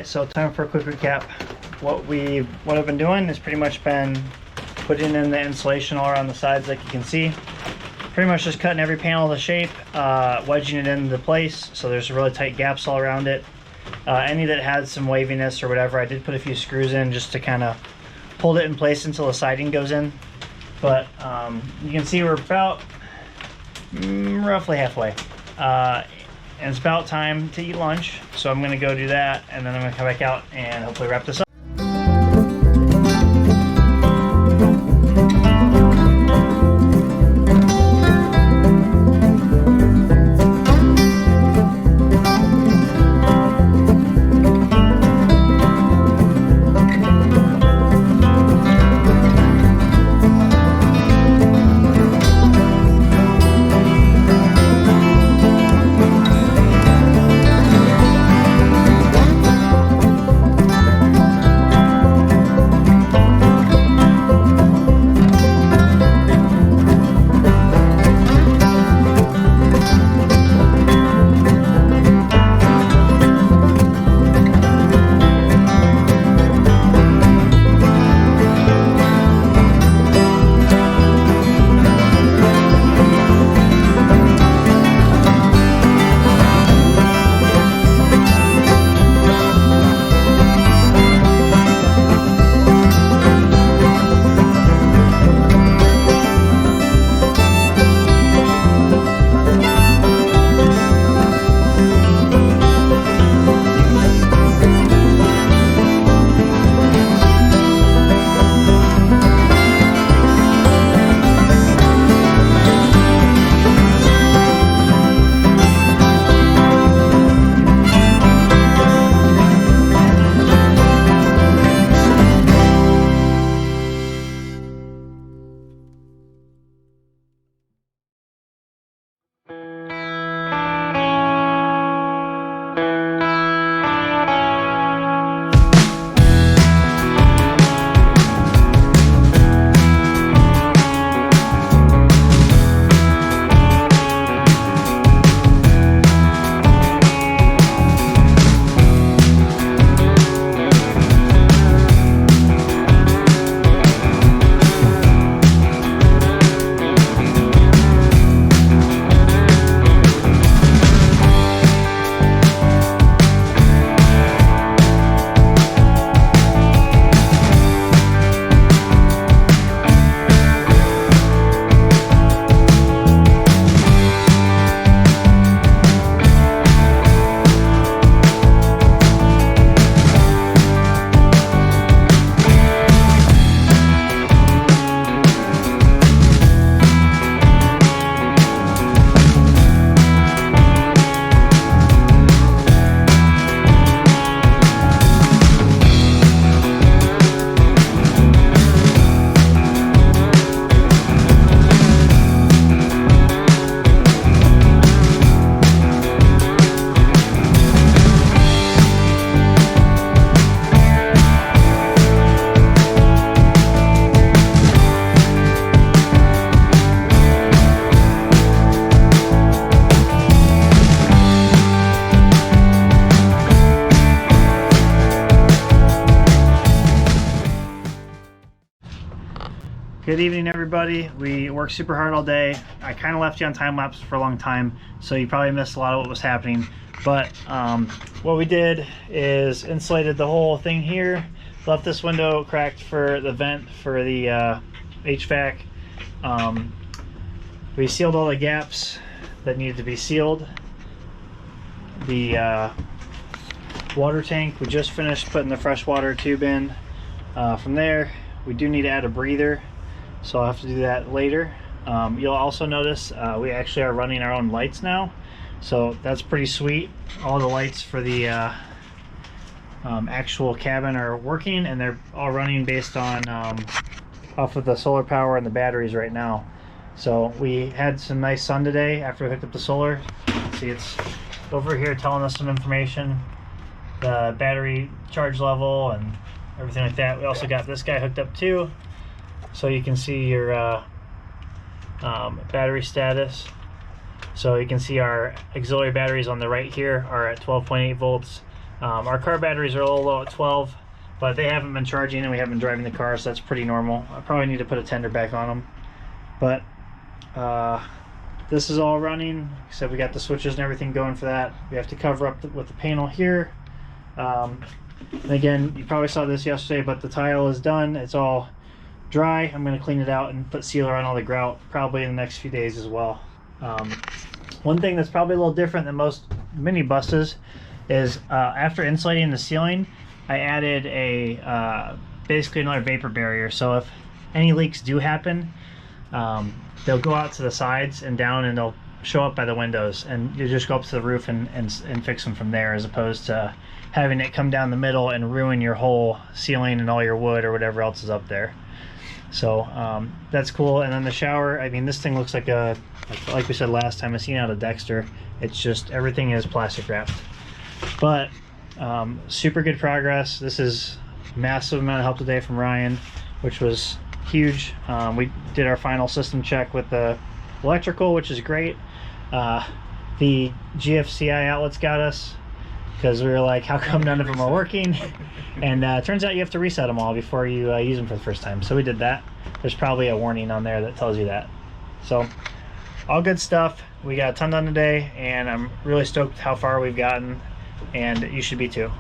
Alright, so time for a quick recap. What I've been doing is pretty much been putting in the insulation all around the sides, like you can see. Pretty much just cutting every panel to shape, wedging it into place so there's really tight gaps all around it. Any that had some waviness or whatever, I did put a few screws in just to kind of hold it in place until the siding goes in. But you can see we're about roughly halfway. And it's about time to eat lunch, so I'm gonna go do that, and then I'm gonna come back out and hopefully wrap this up. Good evening, everybody. We worked super hard all day. I kind of left you on time lapse for a long time, so you probably missed a lot of what was happening. But what we did is insulated the whole thing here, left this window cracked for the vent for the HVAC. We sealed all the gaps that needed to be sealed. The water tank, we just finished putting the freshwater tube in. From there, we do need to add a breather, so I'll have to do that later. You'll also notice we actually are running our own lights now, so that's pretty sweet. All the lights for the actual cabin are working, and they're all running based on off of the solar power and the batteries right now. So we had some nice sun today after we hooked up the solar. See, it's over here telling us some information, the battery charge level and everything like that. We also got this guy hooked up too, so you can see your battery status. So you can see our auxiliary batteries on the right here are at 12.8 volts. Our car batteries are a little low at 12, but they haven't been charging and we haven't been driving the car, so that's pretty normal. I probably need to put a tender back on them. But this is all running, except we got the switches and everything going for that. We have to cover up with the panel here. And again, you probably saw this yesterday, but the tile is done. It's all dry. I'm going to clean it out and put sealer on all the grout probably in the next few days as well. One thing that's probably a little different than most mini buses is after insulating the ceiling, I added a basically another vapor barrier. So if any leaks do happen, they'll go out to the sides and down, and they'll show up by the windows, and you just go up to the roof and fix them from there, as opposed to having it come down the middle and ruin your whole ceiling and all your wood or whatever else is up there. So that's cool. And then the shower, I mean, this thing looks like a, like we said last time, I seen out of Dexter. It's just, everything is plastic wrapped. But super good progress. This is massive amount of help today from Ryan, which was huge. We did our final system check with the electrical, which is great. The GFCI outlets got us, because we were like, how come none of them are working? And turns out you have to reset them all before you use them for the first time. So we did that. There's probably a warning on there that tells you that. So all good stuff. We got a ton done today, and I'm really stoked how far we've gotten, and you should be too.